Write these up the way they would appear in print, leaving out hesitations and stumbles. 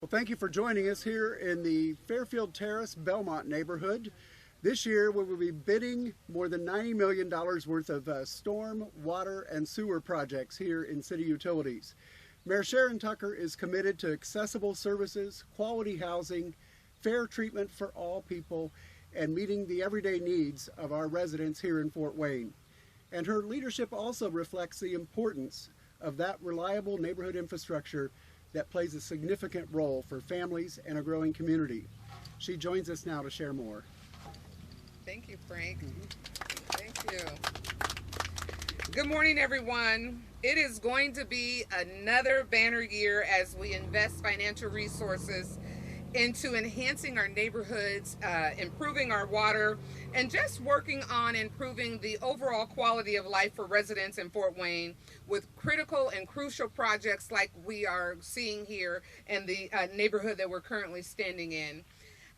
Well, thank you for joining us here in the Fairfield Terrace Belmont neighborhood. This year we will be bidding more than $90 million worth of storm, water, and sewer projects here in city utilities. Mayor Sharon Tucker is committed to accessible services, quality housing, fair treatment for all people, and meeting the everyday needs of our residents here in Fort Wayne. And her leadership also reflects the importance of that reliable neighborhood infrastructure that plays a significant role for families and a growing community. She joins us now to share more. Thank you, Frank. Thank you. Good morning, everyone. It is going to be another banner year as we invest financial resources into enhancing our neighborhoods, improving our water, and just working on improving the overall quality of life for residents in Fort Wayne with critical and crucial projects like we are seeing here in the neighborhood that we're currently standing in.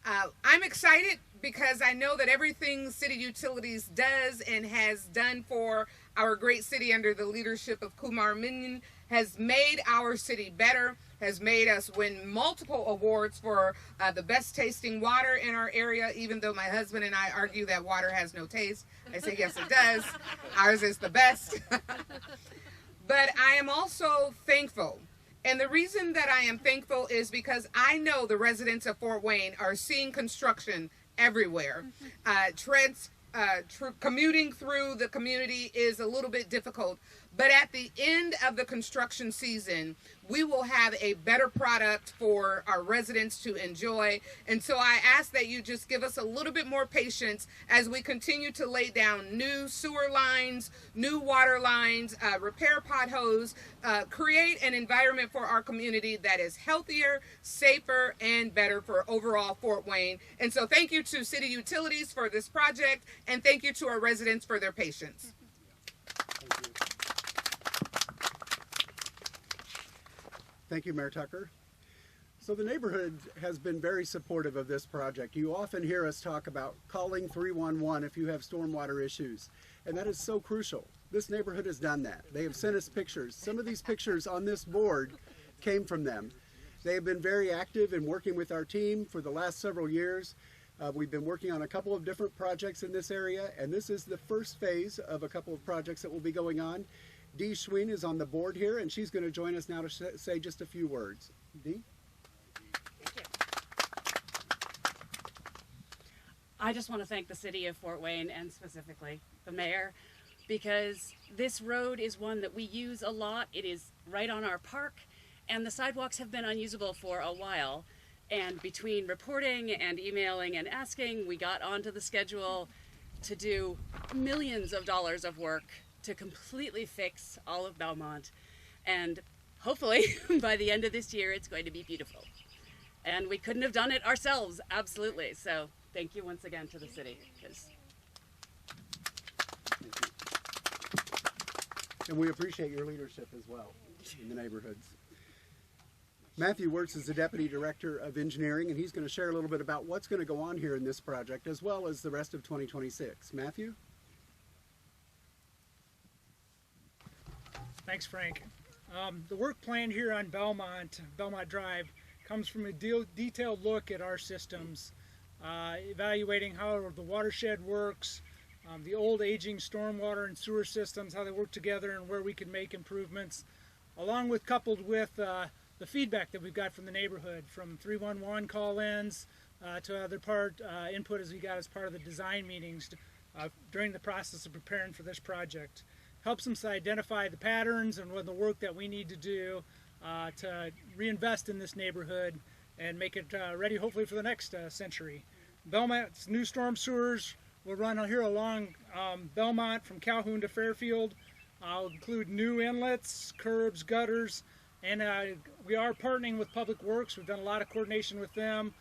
I'm excited because I know that everything City Utilities does and has done for our great city under the leadership of Kumar Minion has made our city better, has made us win multiple awards for the best tasting water in our area, even though my husband and I argue that water has no taste. I say, yes, it does. Ours is the best. But I am also thankful. And the reason that I am thankful is because I know the residents of Fort Wayne are seeing construction everywhere. Commuting through the community is a little bit difficult, but at the end of the construction season, we will have a better product for our residents to enjoy. And so I ask that you just give us a little bit more patience as we continue to lay down new sewer lines, new water lines, repair potholes, create an environment for our community that is healthier, safer, and better for overall Fort Wayne. And so thank you to City Utilities for this project, and thank you to our residents for their patience. Thank you, Mayor Tucker. So the neighborhood has been very supportive of this project. You often hear us talk about calling 311 if you have stormwater issues, and that is so crucial. This neighborhood has done that. They have sent us pictures. Some of these pictures on this board came from them. They have been very active in working with our team for the last several years. We've been working on a couple of different projects in this area, and this is the first phase of a couple of projects that will be going on. Dee Schween is on the board here, and she's going to join us now to say just a few words. Dee? Thank you. I just want to thank the city of Fort Wayne and specifically the mayor, because this road is one that we use a lot. It is right on our park, and the sidewalks have been unusable for a while. And between reporting and emailing and asking, we got onto the schedule to do millions of dollars of work to completely fix all of Belmont, and hopefully by the end of this year it's going to be beautiful. And we couldn't have done it ourselves, absolutely. So thank you once again to the city. And we appreciate your leadership as well in the neighborhoods. Matthew Wirtz is the Deputy Director of Engineering, and he's going to share a little bit about what's going to go on here in this project as well as the rest of 2026. Matthew? Thanks, Frank. The work plan here on Belmont Drive comes from a detailed look at our systems, evaluating how the watershed works, the old aging stormwater and sewer systems, how they work together and where we can make improvements, coupled with the feedback that we've got from the neighborhood, from 311 call-ins to other input as we got as part of the design meetings during the process of preparing for this project. Helps them to identify the patterns and what the work that we need to do to reinvest in this neighborhood and make it ready hopefully for the next century. Belmont's new storm sewers will run here along Belmont from Calhoun to Fairfield. Will include new inlets, curbs, gutters, and we are partnering with Public Works. We've done a lot of coordination with them.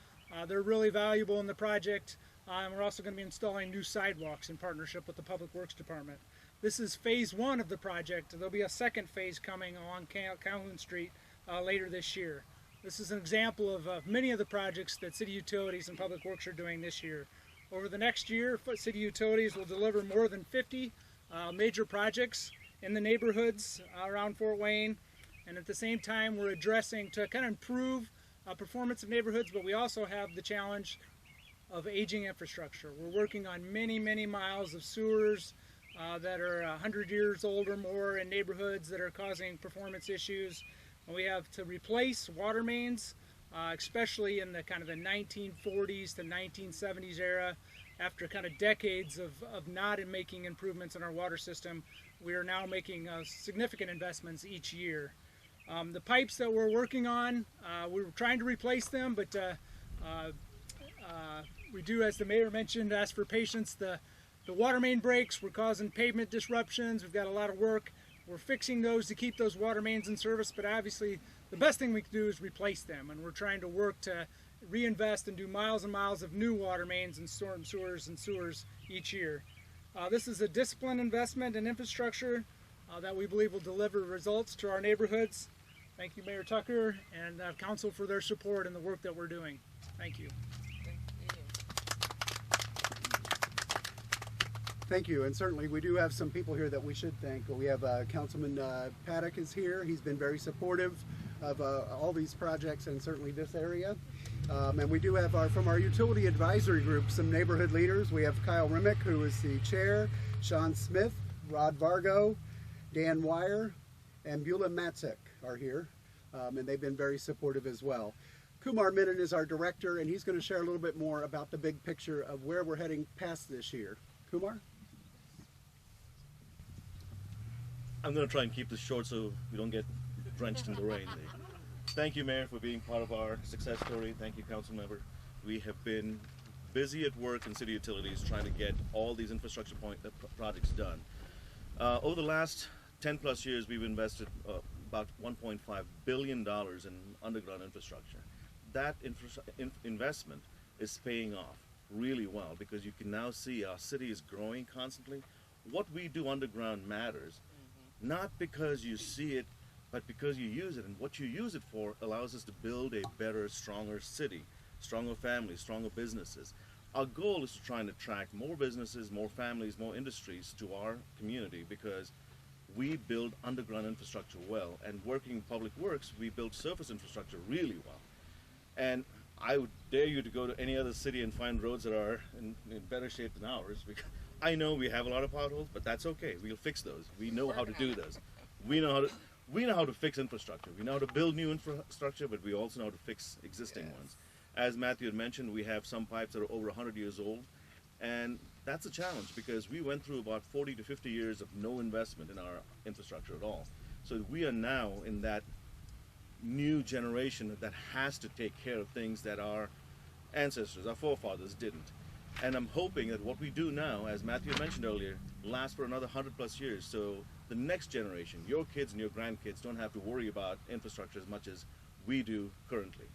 They're really valuable in the project. And we're also going to be installing new sidewalks in partnership with the Public Works Department. This is phase one of the project. There'll be a second phase coming along Calhoun Street later this year. This is an example of many of the projects that City Utilities and Public Works are doing this year. Over the next year, City Utilities will deliver more than 50 major projects in the neighborhoods around Fort Wayne. And at the same time, we're addressing to kind of improve performance of neighborhoods, but we also have the challenge of aging infrastructure. We're working on many, many miles of sewers that are 100 years old or more in neighborhoods that are causing performance issues. And we have to replace water mains, especially in the kind of the 1940s to 1970s era. After kind of decades of not making improvements in our water system, we are now making significant investments each year. The pipes that we're working on, we were trying to replace them, but we do, as the mayor mentioned, ask for patience. The water main breaks, we're causing pavement disruptions. We've got a lot of work. We're fixing those to keep those water mains in service, but obviously the best thing we can do is replace them, and we're trying to work to reinvest and do miles and miles of new water mains and storm sewers and sewers each year. This is a disciplined investment in infrastructure that we believe will deliver results to our neighborhoods. Thank you, Mayor Tucker and Council, for their support and the work that we're doing. Thank you. Thank you, and certainly we do have some people here that we should thank. We have Councilman Paddock is here. He's been very supportive of all these projects and certainly this area. And we do have from our utility advisory group some neighborhood leaders. We have Kyle Remick, who is the chair, Sean Smith, Rod Vargo, Dan Wire, and Beulah Matzek are here, and they've been very supportive as well. Kumar Menon is our director, and he's going to share a little bit more about the big picture of where we're heading past this year. Kumar? I'm going to try and keep this short so we don't get drenched in the rain. Thank you, Mayor, for being part of our success story. Thank you, Council Member. We have been busy at work in city utilities trying to get all these infrastructure projects done. Over the last 10 plus years, we've invested about $1.5 billion in underground infrastructure. That investment is paying off really well because you can now see our city is growing constantly. What we do underground matters, not because you see it, but because you use it, and what you use it for allows us to build a better, stronger city, stronger families, stronger businesses. Our goal is to try and attract more businesses, more families, more industries to our community because we build underground infrastructure well, and working public works, we build surface infrastructure really well. And I would dare you to go to any other city and find roads that are in better shape than ours. Because I know we have a lot of potholes, but that's okay. We'll fix those. We know how to do those. We know how to fix infrastructure. We know how to build new infrastructure, but we also know how to fix existing ones. As Matthew had mentioned, we have some pipes that are over 100 years old, and that's a challenge because we went through about 40 to 50 years of no investment in our infrastructure at all. So we are now in that new generation that has to take care of things that our ancestors, our forefathers didn't. And I'm hoping that what we do now, as Matthew mentioned earlier, lasts for another 100 plus years. So the next generation, your kids and your grandkids, don't have to worry about infrastructure as much as we do currently.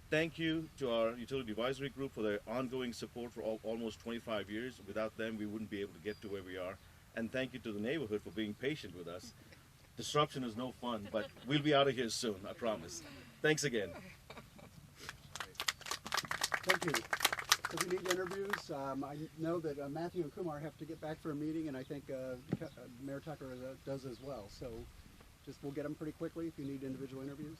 Thank you to our utility advisory group for their ongoing support for almost 25 years. Without them, we wouldn't be able to get to where we are. And thank you to the neighborhood for being patient with us. Disruption is no fun, but we'll be out of here soon, I promise. Thanks again. Thank you. If we need interviews, I know that Matthew and Kumar have to get back for a meeting, and I think Mayor Tucker does as well. So we'll get them pretty quickly if you need individual interviews.